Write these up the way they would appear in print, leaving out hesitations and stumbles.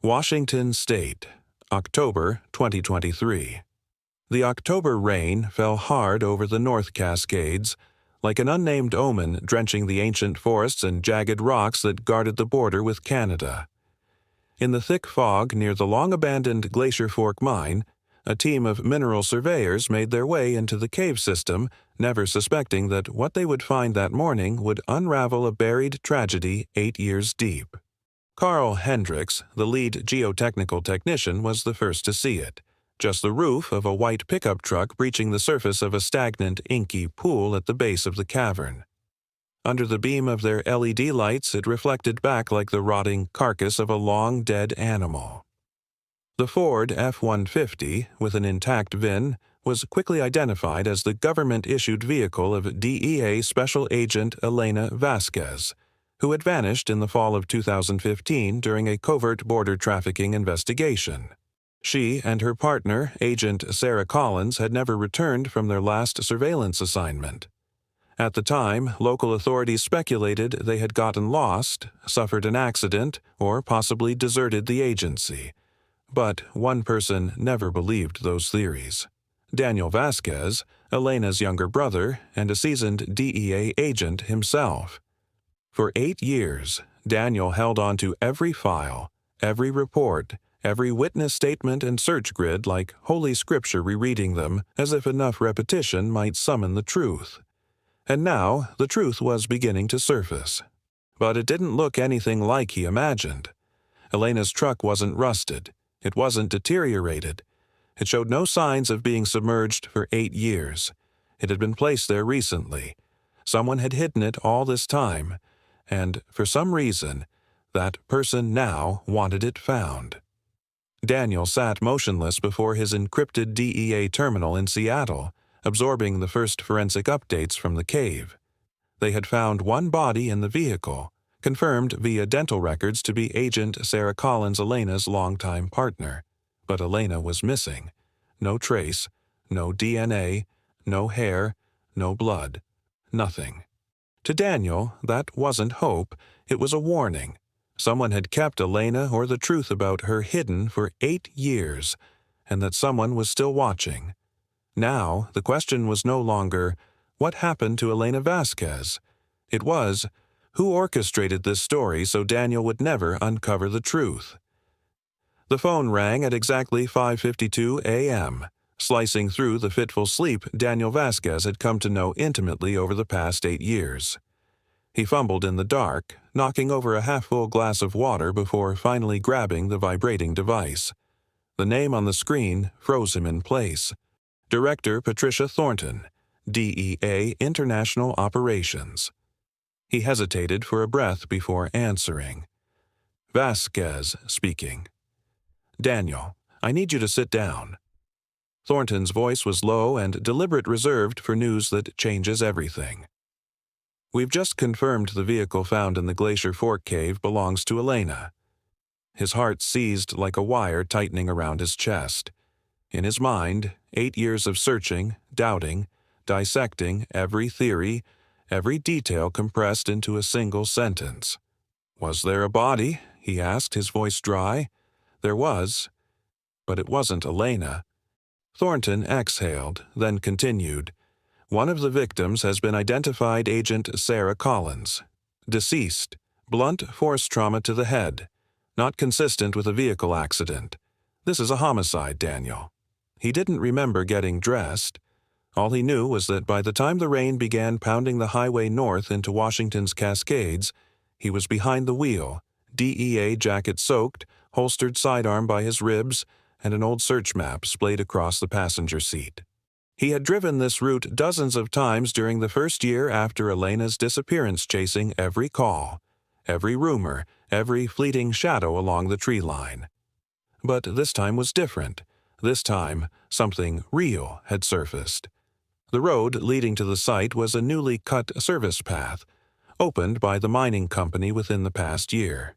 Washington State, October 2023. The October rain fell hard over the North Cascades, like an unnamed omen drenching the ancient forests and jagged rocks that guarded the border with Canada. In the thick fog near the long-abandoned Glacier Fork mine, a team of mineral surveyors made their way into the cave system, never suspecting that what they would find that morning would unravel a buried tragedy 8 years deep. Carl Hendricks, the lead geotechnical technician, was the first to see it. Just the roof of a white pickup truck breaching the surface of a stagnant, inky pool at the base of the cavern. Under the beam of their LED lights, it reflected back like the rotting carcass of a long-dead animal. The Ford F-150, with an intact VIN, was quickly identified as the government-issued vehicle of DEA Special Agent Elena Vasquez, who had vanished in the fall of 2015 during a covert border trafficking investigation. She and her partner, Agent Sarah Collins, had never returned from their last surveillance assignment. At the time, local authorities speculated they had gotten lost, suffered an accident, or possibly deserted the agency. But one person never believed those theories. Daniel Vasquez, Elena's younger brother, and a seasoned DEA agent himself. For 8 years, Daniel held on to every file, every report, every witness statement and search grid like Holy Scripture, rereading them as if enough repetition might summon the truth. And now the truth was beginning to surface. But it didn't look anything like he imagined. Elena's truck wasn't rusted. It wasn't deteriorated. It showed no signs of being submerged for 8 years. It had been placed there recently. Someone had hidden it all this time. And, for some reason, that person now wanted it found. Daniel sat motionless before his encrypted DEA terminal in Seattle, absorbing the first forensic updates from the cave. They had found one body in the vehicle, confirmed via dental records to be Agent Sarah Collins, Elena's longtime partner. But Elena was missing. No trace, no DNA, no hair, no blood, nothing. To Daniel, that wasn't hope, it was a warning. Someone had kept Elena or the truth about her hidden for 8 years, and that someone was still watching. Now, the question was no longer, what happened to Elena Vasquez? It was, who orchestrated this story so Daniel would never uncover the truth? The phone rang at exactly 5:52 a.m., slicing through the fitful sleep Daniel Vasquez had come to know intimately over the past 8 years. He fumbled in the dark, knocking over a half-full glass of water before finally grabbing the vibrating device. The name on the screen froze him in place. Director Patricia Thornton, DEA International Operations. He hesitated for a breath before answering. Vasquez speaking. Daniel, I need you to sit down. Thornton's voice was low and deliberate, reserved for news that changes everything. We've just confirmed the vehicle found in the Glacier Fork cave belongs to Elena. His heart seized like a wire tightening around his chest. In his mind, 8 years of searching, doubting, dissecting every theory, every detail compressed into a single sentence. Was there a body? He asked, his voice dry. There was, but it wasn't Elena. Thornton exhaled, then continued. One of the victims has been identified Agent Sarah Collins. Deceased. Blunt force trauma to the head. Not consistent with a vehicle accident. This is a homicide, Daniel. He didn't remember getting dressed. All he knew was that by the time the rain began pounding the highway north into Washington's Cascades, he was behind the wheel, DEA jacket soaked, holstered sidearm by his ribs, and an old search map splayed across the passenger seat. He had driven this route dozens of times during the first year after Elena's disappearance, chasing every call, every rumor, every fleeting shadow along the tree line. But this time was different. This time, something real had surfaced. The road leading to the site was a newly cut service path, opened by the mining company within the past year.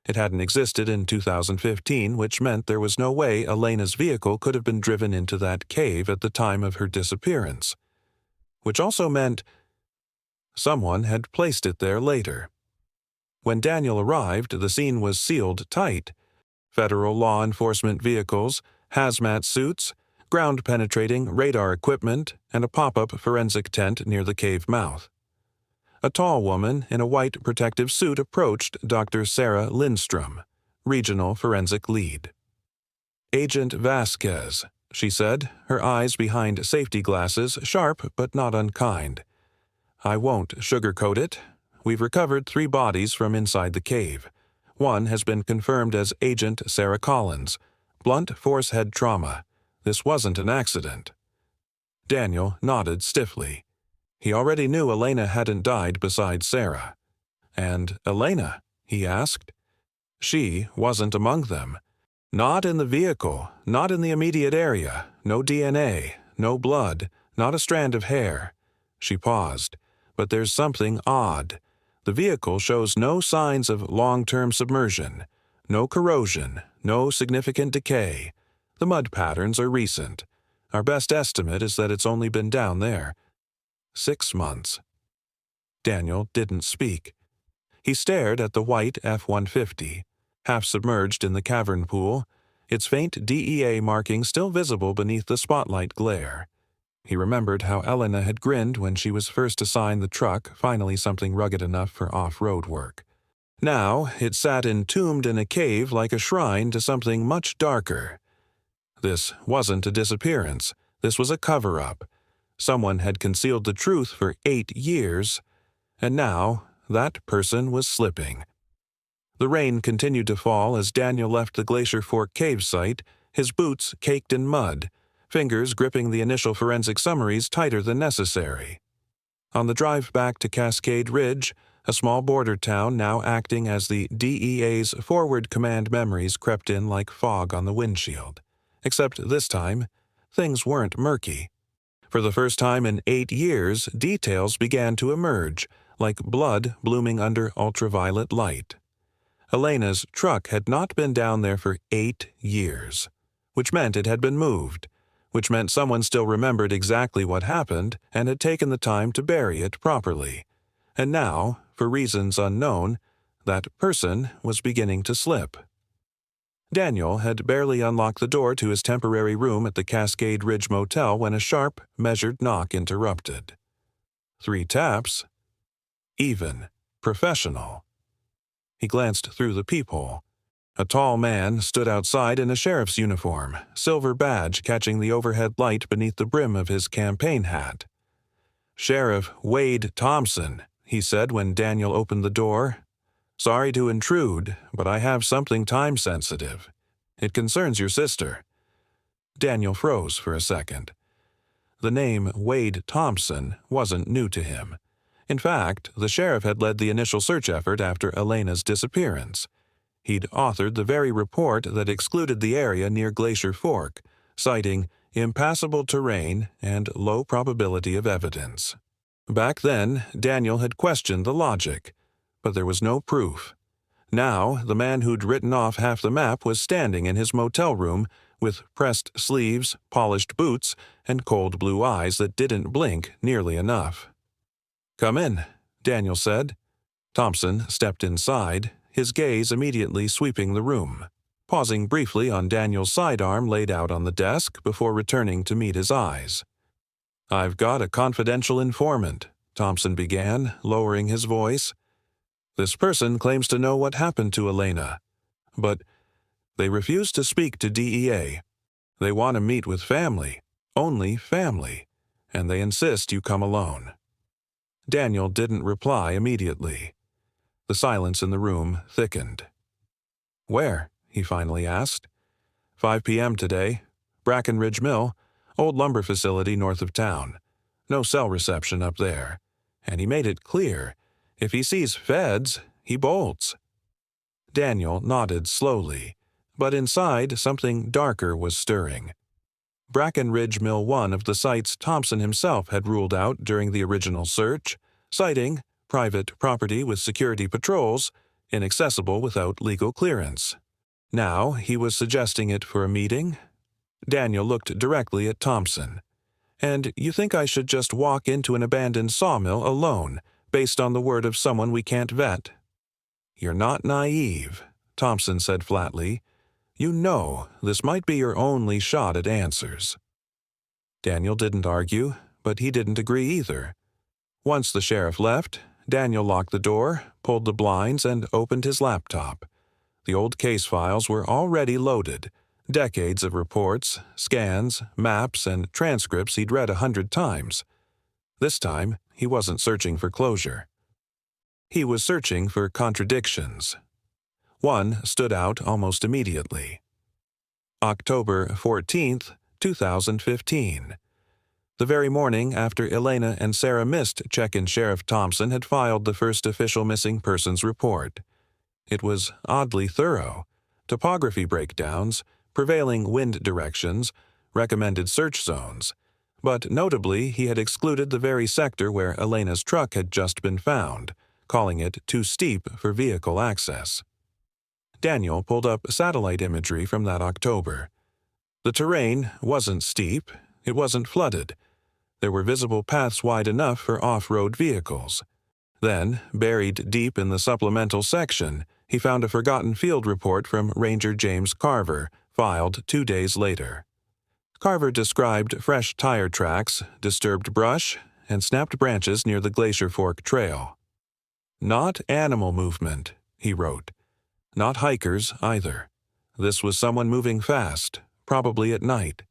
It hadn't existed in 2015, which meant there was no way Elena's vehicle could have been driven into that cave at the time of her disappearance. Which also meant someone had placed it there later. When Daniel arrived, the scene was sealed tight. federal law enforcement vehicles, hazmat suits, ground-penetrating radar equipment, and a pop-up forensic tent near the cave mouth. A tall woman in a white protective suit approached Dr. Sarah Lindstrom, regional forensic lead. "Agent Vasquez," she said, her eyes behind safety glasses, sharp but not unkind. "I won't sugarcoat it. We've recovered 3 bodies from inside the cave. One has been confirmed as Agent Sarah Collins, blunt force head trauma. This wasn't an accident." Daniel nodded stiffly. He already knew Elena hadn't died beside Sarah. "And Elena?" he asked. "She wasn't among them. Not in the vehicle, not in the immediate area. No DNA, no blood, not a strand of hair." She paused. "But there's something odd. The vehicle shows no signs of long-term submersion, no corrosion, no significant decay. The mud patterns are recent. Our best estimate is that it's only been down there 6 months." Daniel didn't speak. He stared at the white F-150, half submerged in the cavern pool, its faint DEA marking still visible beneath the spotlight glare. He remembered how Elena had grinned when she was first assigned the truck, finally something rugged enough for off-road work. Now it sat entombed in a cave like a shrine to something much darker. This wasn't a disappearance. This was a cover-up. Someone had concealed the truth for 8 years, and now that person was slipping. The rain continued to fall as Daniel left the Glacier Fork cave site, his boots caked in mud, fingers gripping the initial forensic summaries tighter than necessary. On the drive back to Cascade Ridge, a small border town now acting as the DEA's forward command memories crept in like fog on the windshield. Except this time, things weren't murky. For the first time in 8 years, details began to emerge, like blood blooming under ultraviolet light. Elena's truck had not been down there for 8 years, which meant it had been moved, which meant someone still remembered exactly what happened and had taken the time to bury it properly. And now, for reasons unknown, that person was beginning to slip. Daniel had barely unlocked the door to his temporary room at the Cascade Ridge Motel when a sharp, measured knock interrupted. 3 taps. Even. Professional. He glanced through the peephole. A tall man stood outside in a sheriff's uniform, silver badge catching the overhead light beneath the brim of his campaign hat. "Sheriff Wade Thompson," he said when Daniel opened the door. "Sorry to intrude, but I have something time-sensitive. It concerns your sister." Daniel froze for a second. The name Wade Thompson wasn't new to him. In fact, the sheriff had led the initial search effort after Elena's disappearance. He'd authored the very report that excluded the area near Glacier Fork, citing impassable terrain and low probability of evidence. Back then, Daniel had questioned the logic, but there was no proof. Now, the man who'd written off half the map was standing in his motel room with pressed sleeves, polished boots, and cold blue eyes that didn't blink nearly enough. "Come in," Daniel said. Thompson stepped inside, his gaze immediately sweeping the room, pausing briefly on Daniel's sidearm laid out on the desk before returning to meet his eyes. "I've got a confidential informant," Thompson began, lowering his voice. "This person claims to know what happened to Elena, but they refuse to speak to DEA. They want to meet with family, only family, and they insist you come alone." Daniel didn't reply immediately. The silence in the room thickened. "Where?" he finally asked. 5 p.m. today. Brackenridge Mill, old lumber facility north of town. No cell reception up there. And he made it clear, if he sees feds, he bolts." Daniel nodded slowly, but inside something darker was stirring. Brackenridge Mill 1 of the sites Thompson himself had ruled out during the original search, citing private property with security patrols, inaccessible without legal clearance. Now he was suggesting it for a meeting? Daniel looked directly at Thompson. "And you think I should just walk into an abandoned sawmill alone, based on the word of someone we can't vet?" "You're not naive," Thompson said flatly. You know this might be your only shot at answers." Daniel didn't argue, but he didn't agree either. Once the sheriff left, Daniel locked the door, pulled the blinds, and opened his laptop. The old case files were already loaded. Decades of reports, scans, maps, and transcripts he'd read 100 times. This time, he wasn't searching for closure. He was searching for contradictions. One stood out almost immediately. October 14th, 2015. The very morning after Elena and Sarah missed, check-in Sheriff Thompson had filed the first official missing persons report. It was oddly thorough. Topography breakdowns, prevailing wind directions, recommended search zones. But notably, he had excluded the very sector where Elena's truck had just been found, calling it too steep for vehicle access. Daniel pulled up satellite imagery from that October. The terrain wasn't steep, it wasn't flooded. There were visible paths wide enough for off-road vehicles. Then, buried deep in the supplemental section, he found a forgotten field report from Ranger James Carver, filed 2 days later. Carver described fresh tire tracks, disturbed brush, and snapped branches near the Glacier Fork Trail. "Not animal movement," he wrote. "Not hikers, either. This was someone moving fast, probably at night."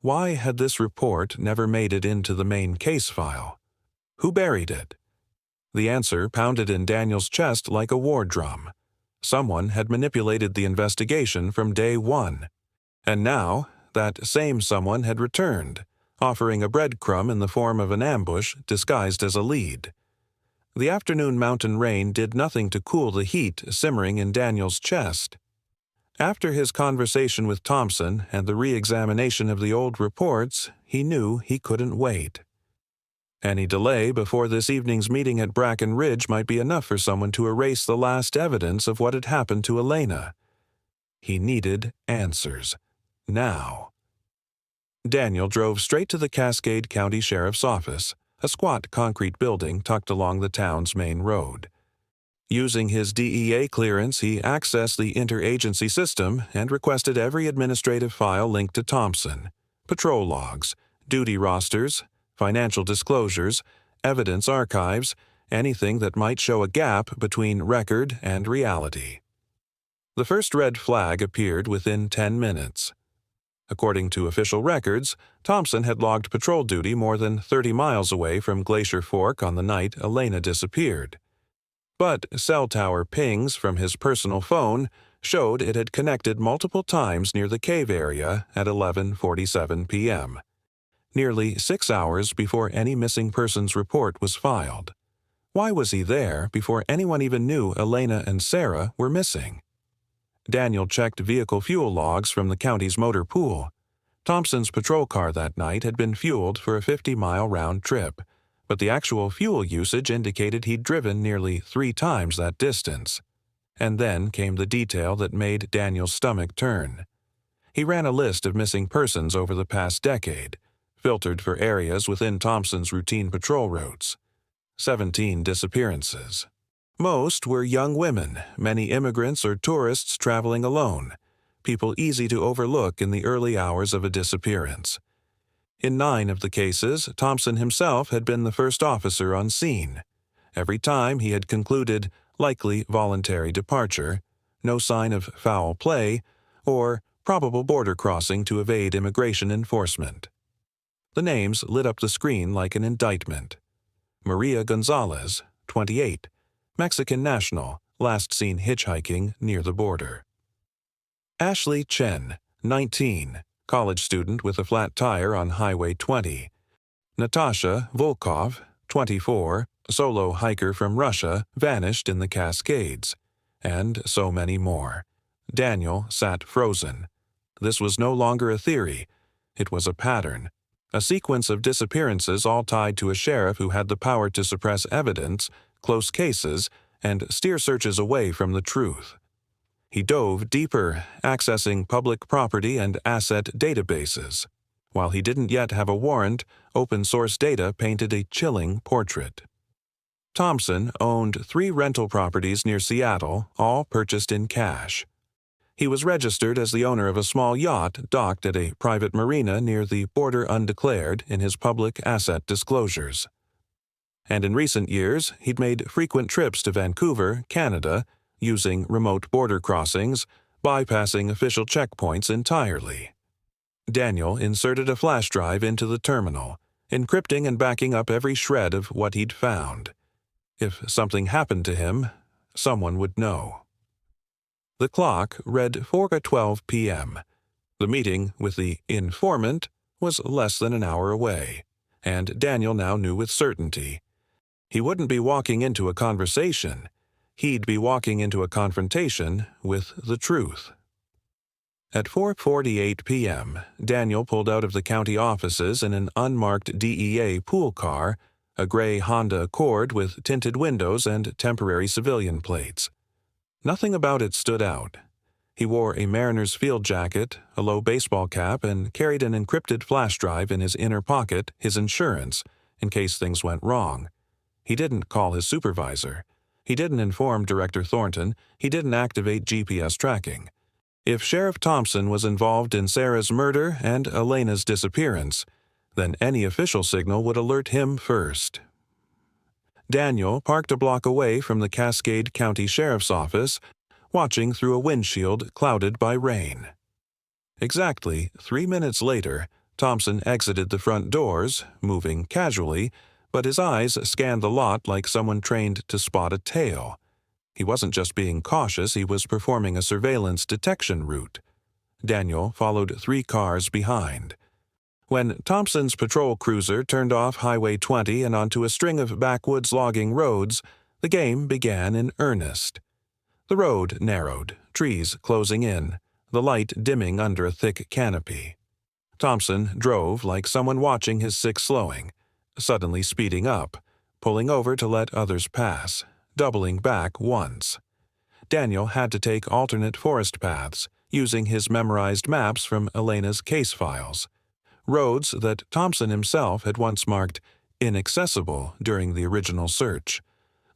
Why had this report never made it into the main case file? Who buried it? The answer pounded in Daniel's chest like a war drum. Someone had manipulated the investigation from day one. And now, that same someone had returned, offering a breadcrumb in the form of an ambush disguised as a lead. The afternoon mountain rain did nothing to cool the heat simmering in Daniel's chest. After his conversation with Thompson and the re-examination of the old reports, he knew he couldn't wait. Any delay before this evening's meeting at Bracken Ridge might be enough for someone to erase the last evidence of what had happened to Elena. He needed answers. Now. Daniel drove straight to the Cascade County Sheriff's Office, a squat concrete building tucked along the town's main road. Using his DEA clearance, he accessed the interagency system and requested every administrative file linked to Thompson: patrol logs, duty rosters, financial disclosures, evidence archives, anything that might show a gap between record and reality. The first red flag appeared within 10 minutes. According to official records, Thompson had logged patrol duty more than 30 miles away from Glacier Fork on the night Elena disappeared. But cell tower pings from his personal phone showed it had connected multiple times near the cave area at 11:47 p.m., nearly 6 hours before any missing persons report was filed. Why was he there before anyone even knew Elena and Sarah were missing? Daniel checked vehicle fuel logs from the county's motor pool. Thompson's patrol car that night had been fueled for a 50-mile round trip, but the actual fuel usage indicated he'd driven nearly 3 times that distance. And then came the detail that made Daniel's stomach turn. He ran a list of missing persons over the past decade, filtered for areas within Thompson's routine patrol routes. 17 disappearances. Most were young women, many immigrants or tourists traveling alone, people easy to overlook in the early hours of a disappearance. In 9 of the cases, Thompson himself had been the first officer on scene. Every time he had concluded likely voluntary departure, no sign of foul play, or probable border crossing to evade immigration enforcement. The names lit up the screen like an indictment. Maria Gonzalez, 28, Mexican national, last seen hitchhiking near the border. Ashley Chen, 19, college student with a flat tire on Highway 20. Natasha Volkov, 24, solo hiker from Russia, vanished in the Cascades. And so many more. Daniel sat frozen. This was no longer a theory. It was a pattern. A sequence of disappearances all tied to a sheriff who had the power to suppress evidence, close cases, and steer searches away from the truth. He dove deeper, accessing public property and asset databases. While he didn't yet have a warrant, open-source data painted a chilling portrait. Thompson owned 3 rental properties near Seattle, all purchased in cash. He was registered as the owner of a small yacht docked at a private marina near the border undeclared in his public asset disclosures. And in recent years, he'd made frequent trips to Vancouver, Canada, using remote border crossings, bypassing official checkpoints entirely. Daniel inserted a flash drive into the terminal, encrypting and backing up every shred of what he'd found. If something happened to him, someone would know. The clock read 4:12 p.m. The meeting with the informant was less than an hour away, and Daniel now knew with certainty. He wouldn't be walking into a conversation. He'd be walking into a confrontation with the truth. At 4:48 p.m., Daniel pulled out of the county offices in an unmarked DEA pool car, a gray Honda Accord with tinted windows and temporary civilian plates. Nothing about it stood out. He wore a Mariners field jacket, a low baseball cap, and carried an encrypted flash drive in his inner pocket, his insurance, in case things went wrong. He didn't call his supervisor. He didn't inform Director Thornton. He didn't activate GPS tracking. If Sheriff Thompson was involved in Sarah's murder and Elena's disappearance, then any official signal would alert him first. Daniel parked a block away from the Cascade County Sheriff's Office, watching through a windshield clouded by rain. Exactly 3 minutes later, Thompson exited the front doors, moving casually, but his eyes scanned the lot like someone trained to spot a tail. He wasn't just being cautious, he was performing a surveillance detection route. Daniel followed 3 cars behind. When Thompson's patrol cruiser turned off Highway 20 and onto a string of backwoods logging roads, the game began in earnest. The road narrowed, trees closing in, the light dimming under a thick canopy. Thompson drove like someone watching his six slowing, suddenly speeding up, pulling over to let others pass, doubling back once. Daniel had to take alternate forest paths, using his memorized maps from Elena's case files. Roads that Thompson himself had once marked inaccessible during the original search.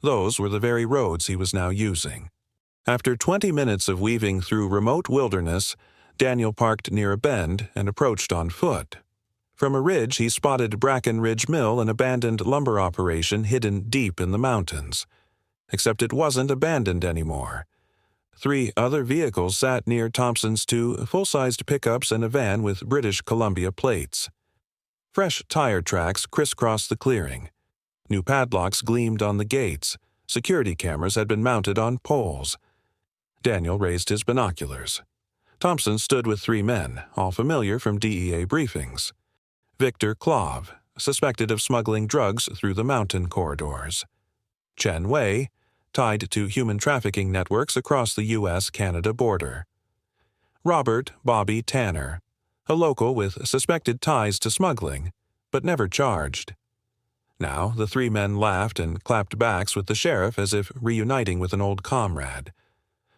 Those were the very roads he was now using. After 20 minutes of weaving through remote wilderness, Daniel parked near a bend and approached on foot. From a ridge he spotted Bracken Ridge Mill, an abandoned lumber operation hidden deep in the mountains. Except it wasn't abandoned anymore. 3 other vehicles sat near Thompson's 2 full-sized pickups and a van with British Columbia plates. Fresh tire tracks crisscrossed the clearing. New padlocks gleamed on the gates. Security cameras had been mounted on poles. Daniel raised his binoculars. Thompson stood with 3 men, all familiar from DEA briefings. Victor Clove, suspected of smuggling drugs through the mountain corridors. Chen Wei, tied to human trafficking networks across the U.S.-Canada border. Robert Bobby Tanner, a local with suspected ties to smuggling, but never charged. Now the 3 men laughed and clapped backs with the sheriff as if reuniting with an old comrade.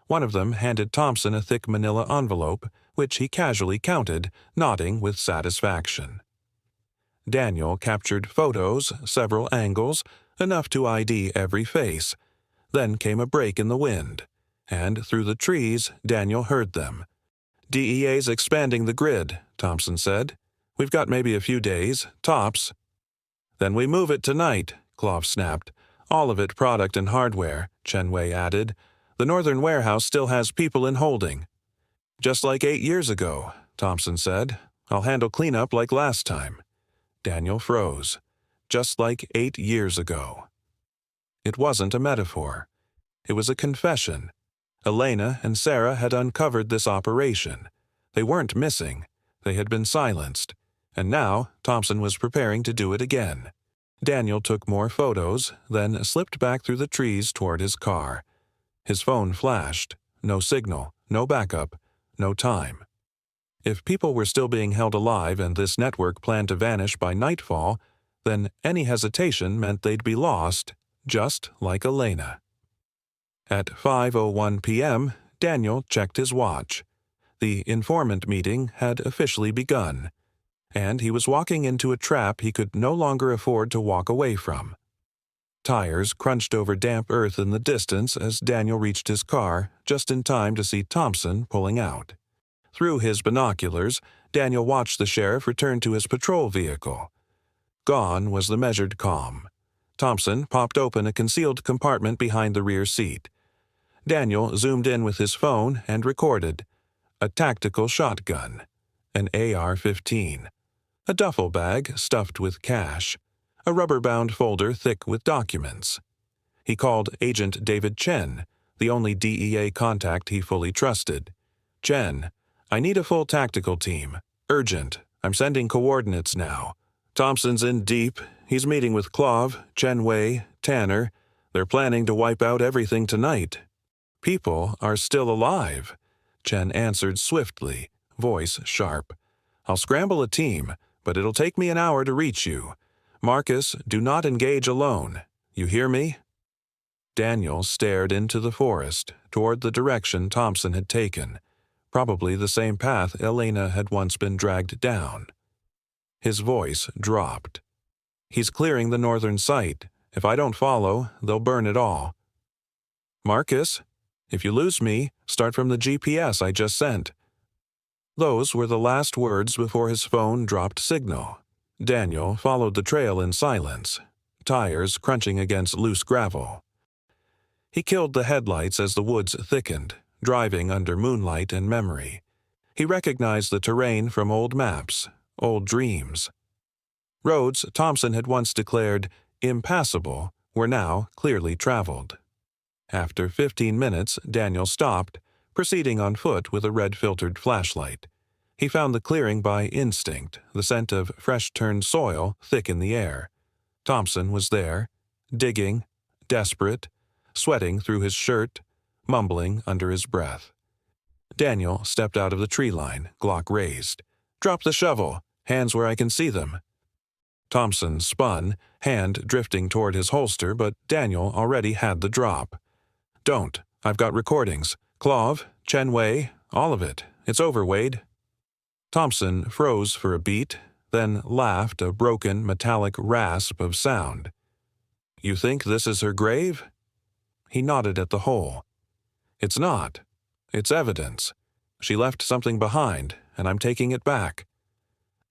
One of them handed Thompson a thick manila envelope, which he casually counted, nodding with satisfaction. Daniel captured photos, several angles, enough to ID every face. Then came a break in the wind, and through the trees Daniel heard them. DEA's expanding the grid, Thompson said. We've got maybe a few days, tops. Then we move it tonight, Clove snapped. All of it product and hardware, Chen Wei added. The northern warehouse still has people in holding. Just like 8 years ago, Thompson said. I'll handle cleanup like last time. Daniel froze. Just like 8 years ago. It wasn't a metaphor. It was a confession. Elena and Sarah had uncovered this operation. They weren't missing. They had been silenced. And now Thompson was preparing to do it again. Daniel took more photos, then slipped back through the trees toward his car. His phone flashed. No signal, no backup, no time. If people were still being held alive and this network planned to vanish by nightfall, then any hesitation meant they'd be lost, just like Elena. At 5:01 p.m., Daniel checked his watch. The informant meeting had officially begun, and he was walking into a trap he could no longer afford to walk away from. Tires crunched over damp earth in the distance as Daniel reached his car, just in time to see Thompson pulling out. Through his binoculars, Daniel watched the sheriff return to his patrol vehicle. Gone was the measured calm. Thompson popped open a concealed compartment behind the rear seat. Daniel zoomed in with his phone and recorded. A tactical shotgun, an AR-15, a duffel bag stuffed with cash, a rubber-bound folder thick with documents. He called Agent David Chen, the only DEA contact he fully trusted. "Chen, I need a full tactical team. Urgent. I'm sending coordinates now. Thompson's in deep. He's meeting with Clauve, Chen Wei, Tanner. They're planning to wipe out everything tonight." "People are still alive," Chen answered swiftly, voice sharp. "I'll scramble a team, but it'll take me an hour to reach you. Marcus, do not engage alone. You hear me?" Daniel stared into the forest, toward the direction Thompson had taken, probably the same path Elena had once been dragged down. His voice dropped. "He's clearing the northern site. If I don't follow, they'll burn it all. Marcus, if you lose me, start from the GPS I just sent." Those were the last words before his phone dropped signal. Daniel followed the trail in silence, tires crunching against loose gravel. He killed the headlights as the woods thickened, driving under moonlight and memory. He recognized the terrain from old maps, old dreams. Roads Thompson had once declared impassable were now clearly traveled. After 15 minutes, Daniel stopped, proceeding on foot with a red-filtered flashlight. He found the clearing by instinct, the scent of fresh-turned soil thick in the air. Thompson was there, digging, desperate, sweating through his shirt, mumbling under his breath. Daniel stepped out of the tree line, Glock raised. "Drop the shovel, hands where I can see them." Thompson spun, hand drifting toward his holster, but Daniel already had the drop. "Don't. I've got recordings. Clauve, Chen Wei, all of it. It's over, Wade." Thompson froze for a beat, then laughed a broken, metallic rasp of sound. "You think this is her grave?" He nodded at the hole. "It's not. It's evidence. She left something behind, and I'm taking it back."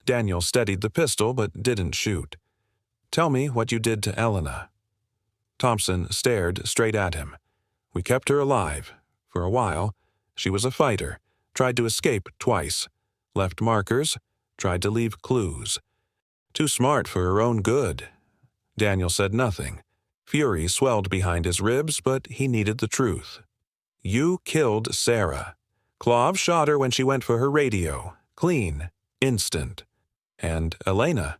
Daniel steadied the pistol but didn't shoot. "Tell me what you did to Elena." Thompson stared straight at him. "We kept her alive. For a while. She was a fighter. Tried to escape twice. Left markers. Tried to leave clues. Too smart for her own good." Daniel said nothing. Fury swelled behind his ribs, but he needed the truth. "You killed Sarah. Clauve shot her when she went for her radio. Clean. Instant. And Elena.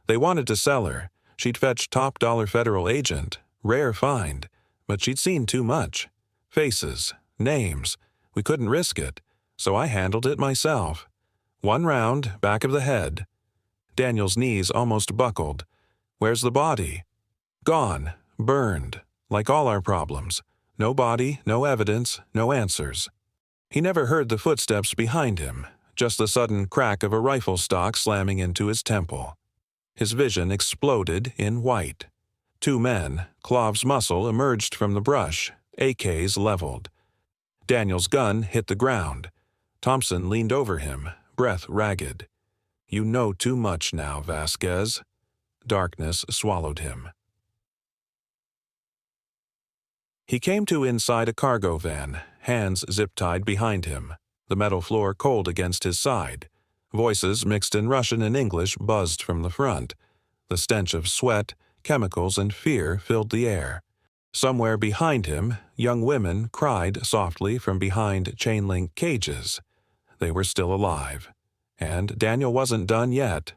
They wanted to sell her. She'd fetched top-dollar federal agent. Rare find. But she'd seen too much. Faces. Names. We couldn't risk it. So I handled it myself. One round, back of the head." Daniel's knees almost buckled. "Where's the body?" "Gone. Burned. Like all our problems. No body, no evidence, no answers." He never heard the footsteps behind him, just the sudden crack of a rifle stock slamming into his temple. His vision exploded in white. Two men, Clauve's muscle emerged from the brush, AKs leveled. Daniel's gun hit the ground. Thompson leaned over him, breath ragged. "You know too much now, Vasquez." Darkness swallowed him. He came to inside a cargo van, hands zip-tied behind him, the metal floor cold against his side. Voices mixed in Russian and English buzzed from the front. The stench of sweat, chemicals, and fear filled the air. Somewhere behind him, young women cried softly from behind chain-link cages. They were still alive. And Daniel wasn't done yet.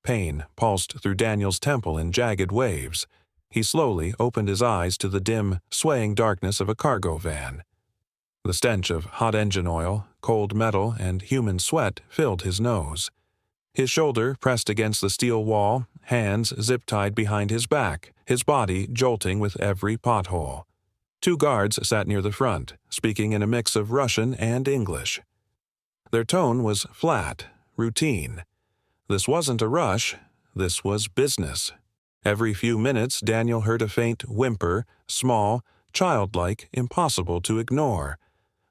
Pain pulsed through Daniel's temple in jagged waves. He slowly opened his eyes to the dim, swaying darkness of a cargo van. The stench of hot engine oil, cold metal, and human sweat filled his nose. His shoulder pressed against the steel wall, hands zip-tied behind his back, his body jolting with every pothole. Two guards sat near the front, speaking in a mix of Russian and English. Their tone was flat, routine. This wasn't a rush. This was business. Every few minutes, Daniel heard a faint whimper, small, childlike, impossible to ignore.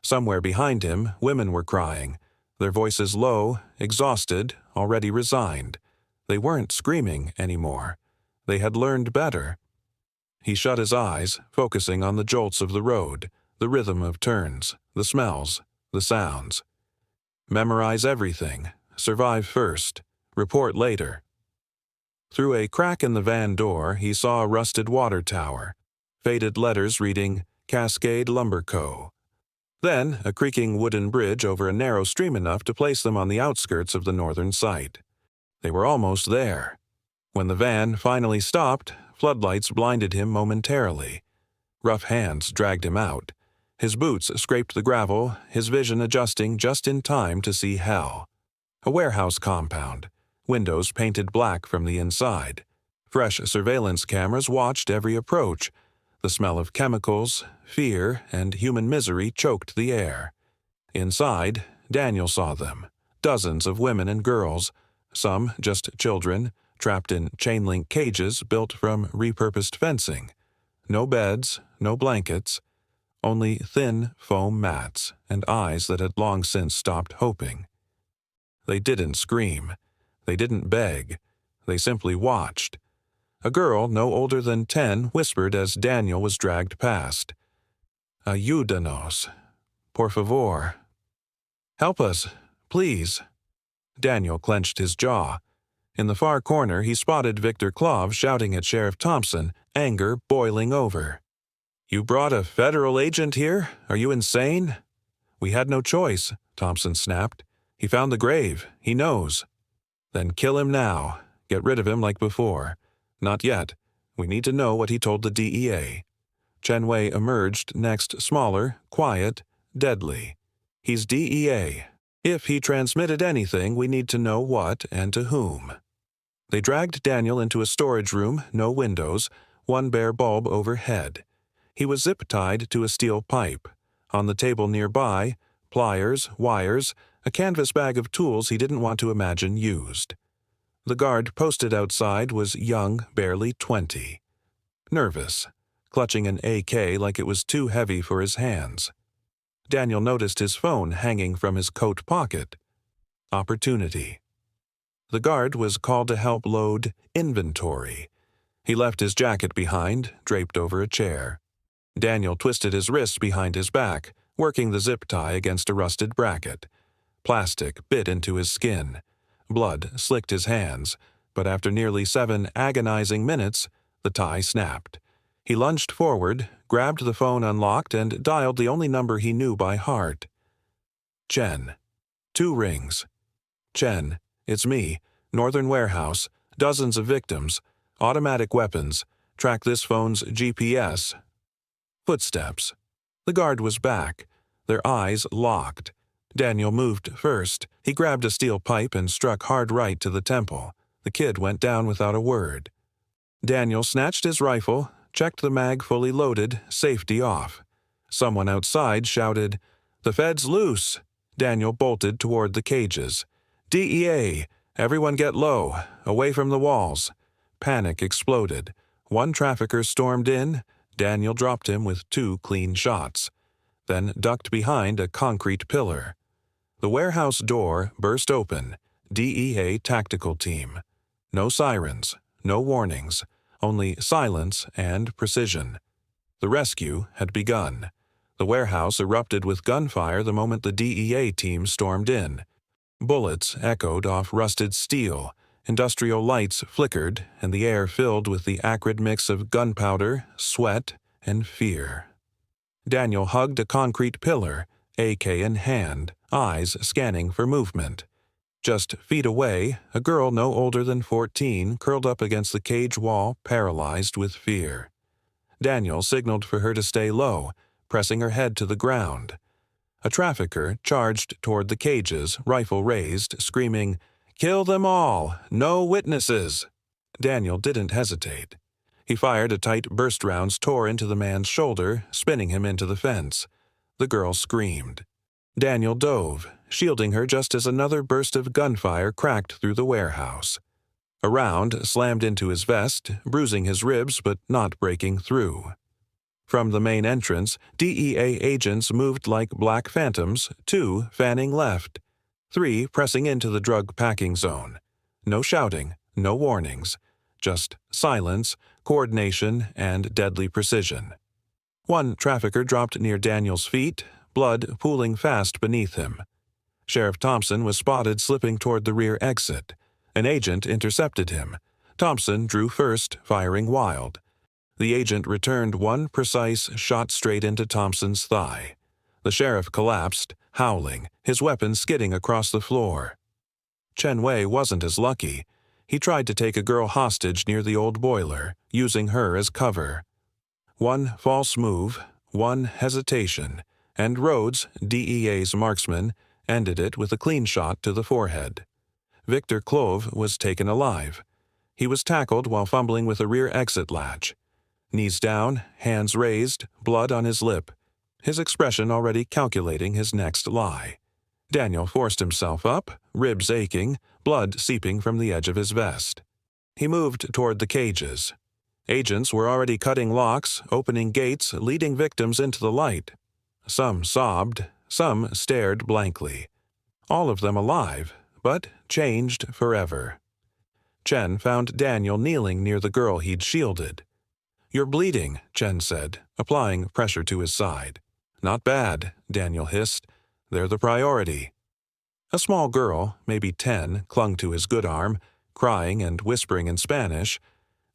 Somewhere behind him, women were crying, their voices low, exhausted, already resigned. They weren't screaming anymore. They had learned better. He shut his eyes, focusing on the jolts of the road, the rhythm of turns, the smells, the sounds. Memorize everything. Survive first. Report later. Through a crack in the van door, he saw a rusted water tower, faded letters reading Cascade Lumber Co. Then a creaking wooden bridge over a narrow stream enough to place them on the outskirts of the northern site. They were almost there. When the van finally stopped, floodlights blinded him momentarily. Rough hands dragged him out. His boots scraped the gravel, his vision adjusting just in time to see hell. A warehouse compound, windows painted black from the inside. Fresh surveillance cameras watched every approach. The smell of chemicals, fear, and human misery choked the air. Inside, Daniel saw them, dozens of women and girls, some just children, trapped in chain-link cages built from repurposed fencing. No beds, no blankets, only thin foam mats and eyes that had long since stopped hoping. They didn't scream. They didn't beg. They simply watched. A girl no older than 10 whispered as Daniel was dragged past. "Ayúdanos. Por favor. Help us, please." Daniel clenched his jaw. In the far corner, he spotted Victor Clove shouting at Sheriff Thompson, anger boiling over. "You brought a federal agent here? Are you insane?" "We had no choice," Thompson snapped. "He found the grave. He knows." "Then kill him now. Get rid of him like before." "Not yet. We need to know what he told the DEA." Chenway emerged next, smaller, quiet, deadly. "He's DEA. If he transmitted anything, we need to know what and to whom." They dragged Daniel into a storage room, no windows, one bare bulb overhead. He was zip-tied to a steel pipe. On the table nearby, pliers, wires, a canvas bag of tools he didn't want to imagine used. The guard posted outside was young, barely 20. Nervous, clutching an AK like it was too heavy for his hands. Daniel noticed his phone hanging from his coat pocket. Opportunity. The guard was called to help load inventory. He left his jacket behind, draped over a chair. Daniel twisted his wrists behind his back, working the zip tie against a rusted bracket. Plastic bit into his skin. Blood slicked his hands, but after nearly 7 agonizing minutes, the tie snapped. He lunged forward, grabbed the phone unlocked, and dialed the only number he knew by heart. Chen. 2 rings. "Chen, it's me. Northern Warehouse. Dozens of victims. Automatic weapons. Track this phone's GPS." Footsteps. The guard was back. Their eyes locked. Daniel moved first. He grabbed a steel pipe and struck hard right to the temple. The kid went down without a word. Daniel snatched his rifle, checked the mag fully loaded, safety off. Someone outside shouted, "The Fed's loose!" Daniel bolted toward the cages. "DEA! Everyone get low, away from the walls." Panic exploded. One trafficker stormed in. Daniel dropped him with 2 clean shots, then ducked behind a concrete pillar. The warehouse door burst open. DEA tactical team. No sirens, no warnings, only silence and precision. The rescue had begun. The warehouse erupted with gunfire the moment the DEA team stormed in. Bullets echoed off rusted steel. Industrial lights flickered, and the air filled with the acrid mix of gunpowder, sweat, and fear. Daniel hugged a concrete pillar, AK in hand, eyes scanning for movement. Just feet away, a girl no older than 14 curled up against the cage wall, paralyzed with fear. Daniel signaled for her to stay low, pressing her head to the ground. A trafficker charged toward the cages, rifle raised, screaming, "Kill them all! No witnesses!" Daniel didn't hesitate. He fired a tight burst rounds tore into the man's shoulder, spinning him into the fence. The girl screamed. Daniel dove, shielding her just as another burst of gunfire cracked through the warehouse. A round slammed into his vest, bruising his ribs but not breaking through. From the main entrance, DEA agents moved like black phantoms, 2 fanning left, 3 pressing into the drug packing zone. No shouting, no warnings, just silence, coordination, and deadly precision. One trafficker dropped near Daniel's feet, blood pooling fast beneath him. Sheriff Thompson was spotted slipping toward the rear exit. An agent intercepted him. Thompson drew first, firing wild. The agent returned one precise shot straight into Thompson's thigh. The sheriff collapsed, howling, his weapon skidding across the floor. Chen Wei wasn't as lucky. He tried to take a girl hostage near the old boiler, using her as cover. One false move, one hesitation, and Rhodes, DEA's marksman, ended it with a clean shot to the forehead. Victor Clove was taken alive. He was tackled while fumbling with a rear exit latch. Knees down, hands raised, blood on his lip, his expression already calculating his next lie. Daniel forced himself up, ribs aching, blood seeping from the edge of his vest. He moved toward the cages. Agents were already cutting locks, opening gates, leading victims into the light. Some sobbed, some stared blankly. All of them alive, but changed forever. Chen found Daniel kneeling near the girl he'd shielded. "You're bleeding," Chen said, applying pressure to his side. "Not bad," Daniel hissed. "They're the priority." A small girl, maybe 10, clung to his good arm, crying and whispering in Spanish.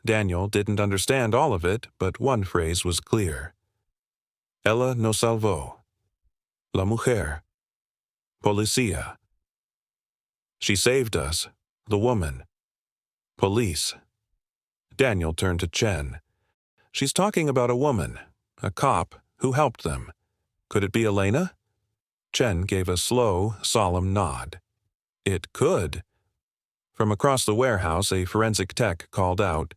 Daniel didn't understand all of it, but one phrase was clear. "Ella nos salvó. La mujer. Policía. She saved us. The woman. Police." Daniel turned to Chen. "She's talking about a woman, a cop, who helped them. Could it be Elena?" Chen gave a slow, solemn nod. "It could." From across the warehouse, a forensic tech called out,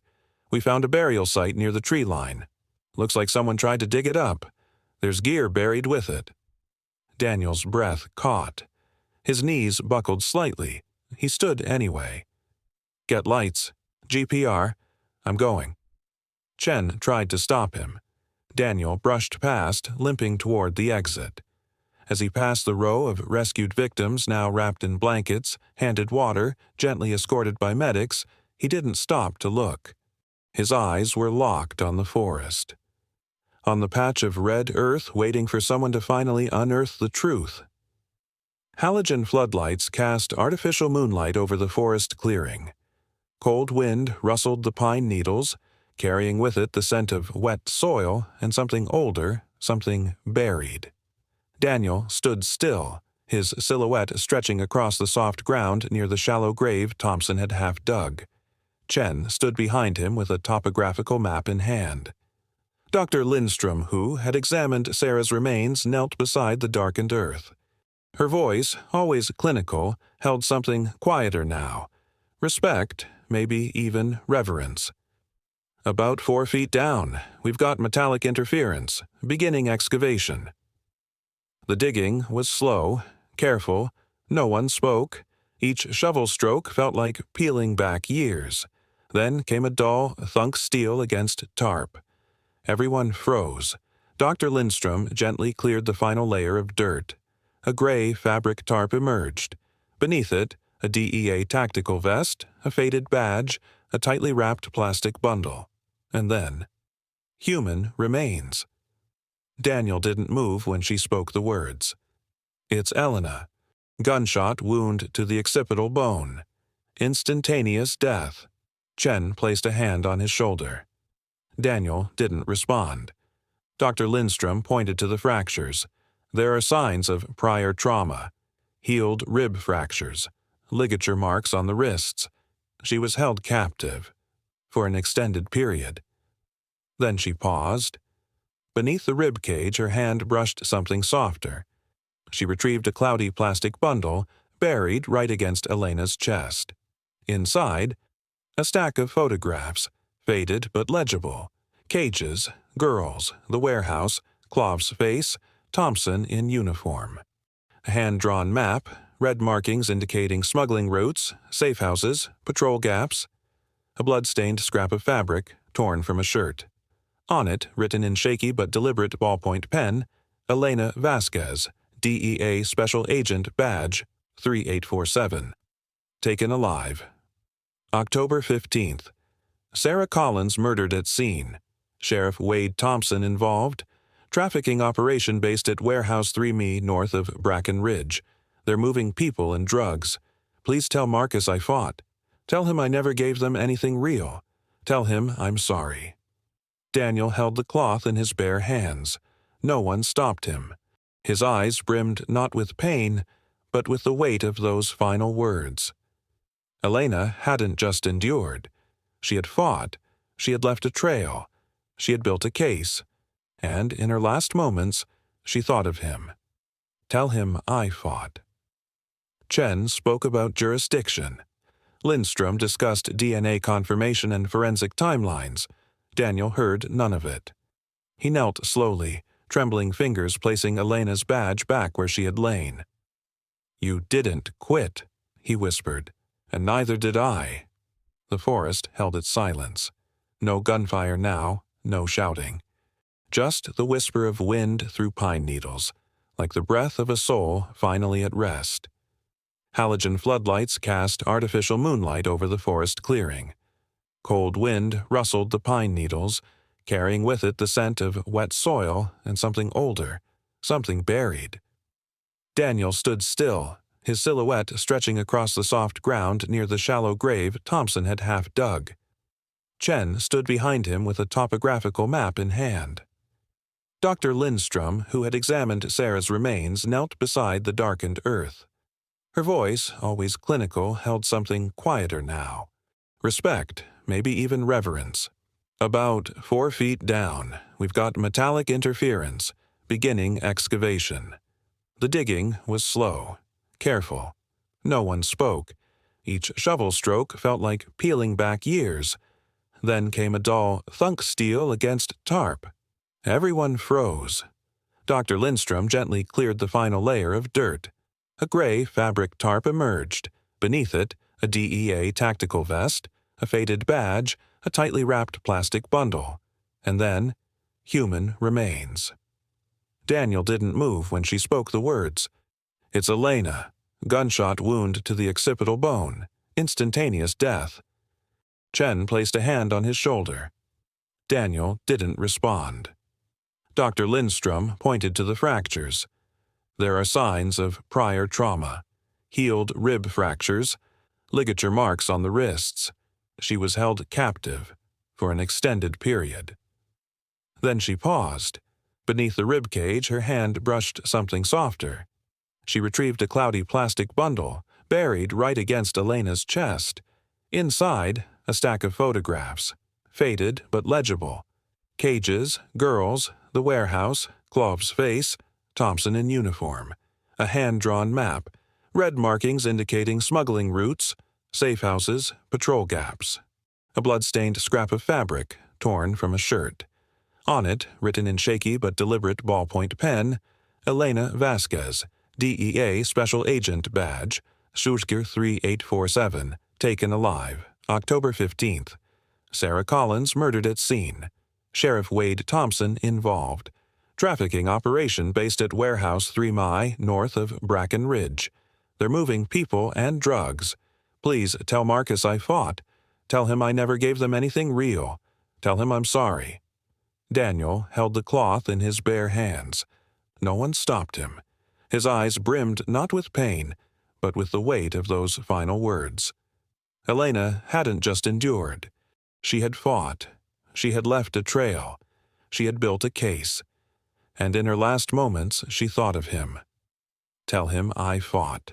"We found a burial site near the tree line. Looks like someone tried to dig it up. There's gear buried with it." Daniel's breath caught. His knees buckled slightly. He stood anyway. "Get lights. GPR. I'm going." Chen tried to stop him. Daniel brushed past, limping toward the exit. As he passed the row of rescued victims now wrapped in blankets, handed water, gently escorted by medics, he didn't stop to look. His eyes were locked on the forest. On the patch of red earth waiting for someone to finally unearth the truth. Halogen floodlights cast artificial moonlight over the forest clearing. Cold wind rustled the pine needles, carrying with it the scent of wet soil and something older, something buried. Daniel stood still, his silhouette stretching across the soft ground near the shallow grave Thompson had half dug. Chen stood behind him with a topographical map in hand. Dr. Lindstrom, who had examined Sarah's remains, knelt beside the darkened earth. Her voice, always clinical, held something quieter now. Respect, maybe even reverence. "About 4 feet down. We've got metallic interference. Beginning excavation." The digging was slow, careful. No one spoke. Each shovel stroke felt like peeling back years. Then came a dull, thunk steel against tarp. Everyone froze. Dr. Lindstrom gently cleared the final layer of dirt. A gray fabric tarp emerged. Beneath it, a DEA tactical vest, a faded badge, a tightly wrapped plastic bundle. And then, human remains. Daniel didn't move when she spoke the words. "It's Elena. Gunshot wound to the occipital bone. Instantaneous death." Chen placed a hand on his shoulder. Daniel didn't respond. Dr. Lindstrom pointed to the fractures. "There are signs of prior trauma. Healed rib fractures. Ligature marks on the wrists. She was held captive. For an extended period." Then she paused. Beneath the rib cage, her hand brushed something softer. She retrieved a cloudy plastic bundle, buried right against Elena's chest. Inside, a stack of photographs, faded but legible. Cages, girls, the warehouse, Clove's face, Thompson in uniform. A hand-drawn map, red markings indicating smuggling routes, safe houses, patrol gaps. a blood-stained scrap of fabric torn from a shirt. On it, written in shaky but deliberate ballpoint pen, Elena Vasquez, DEA Special Agent Badge 3847. Taken alive. October 15th. Sarah Collins murdered at scene. Sheriff Wade Thompson involved. Trafficking operation based at Warehouse 3Me north of Bracken Ridge. They're moving people and drugs. Please tell Marcus I fought. Tell him I never gave them anything real. Tell him I'm sorry. Daniel held the cloth in his bare hands. No one stopped him. His eyes brimmed not with pain, but with the weight of those final words. Elena hadn't just endured. She had fought. She had left a trail. She had built a case. And in her last moments, she thought of him. Tell him I fought. Chen spoke about jurisdiction. Lindstrom discussed DNA confirmation and forensic timelines. Daniel heard none of it. He knelt slowly, trembling fingers placing Elena's badge back where she had lain. "You didn't quit," he whispered, "and neither did I." The forest held its silence. No gunfire now, no shouting. Just the whisper of wind through pine needles, like the breath of a soul finally at rest. Halogen floodlights cast artificial moonlight over the forest clearing. Cold wind rustled the pine needles, carrying with it the scent of wet soil and something older, something buried. Daniel stood still, his silhouette stretching across the soft ground near the shallow grave Thompson had half dug. Chen stood behind him with a topographical map in hand. Dr. Lindstrom, who had examined Sarah's remains, knelt beside the darkened earth. Her voice, always clinical, held something quieter now. Respect, maybe even reverence. "About 4 feet down, we've got metallic interference, beginning excavation." The digging was slow, careful. No one spoke. Each shovel stroke felt like peeling back years. Then came a dull thunk steel against tarp. Everyone froze. Dr. Lindstrom gently cleared the final layer of dirt. A gray fabric tarp emerged. Beneath it, a DEA tactical vest, a faded badge, a tightly wrapped plastic bundle. And then, human remains. Daniel didn't move when she spoke the words. "It's Elena. Gunshot wound to the occipital bone. Instantaneous death." Chen placed a hand on his shoulder. Daniel didn't respond. Dr. Lindstrom pointed to the fractures. There are signs of prior trauma. Healed rib fractures, ligature marks on the wrists. She was held captive for an extended period. Then she paused. Beneath the rib cage, her hand brushed something softer. She retrieved a cloudy plastic bundle, buried right against Elena's chest. Inside, a stack of photographs, faded but legible. Cages, girls, the warehouse, Clove's face, Thompson in uniform. A hand-drawn map, red markings indicating smuggling routes, safe houses, patrol gaps. A blood-stained scrap of fabric, torn from a shirt. On it, written in shaky but deliberate ballpoint pen, Elena Vasquez, DEA Special Agent Badge, Shushkir 3847, taken alive, October 15th. Sarah Collins murdered at scene. Sheriff Wade Thompson involved. Trafficking operation based at Warehouse 3Mi north of Bracken Ridge. They're moving people and drugs. Please tell Marcus I fought. Tell him I never gave them anything real. Tell him I'm sorry. Daniel held the cloth in his bare hands. No one stopped him. His eyes brimmed not with pain, but with the weight of those final words. Elena hadn't just endured. She had fought. She had left a trail. She had built a case. And in her last moments, she thought of him. Tell him I fought.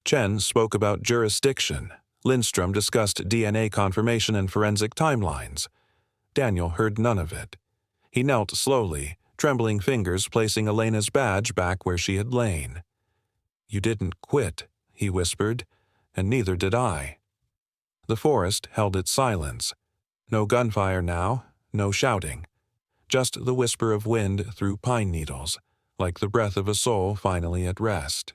Chen spoke about jurisdiction. Lindstrom discussed DNA confirmation and forensic timelines. Daniel heard none of it. He knelt slowly, trembling fingers placing Elena's badge back where she had lain. "You didn't quit," he whispered, "and neither did I." The forest held its silence. No gunfire now, no shouting. Just the whisper of wind through pine needles, like the breath of a soul finally at rest.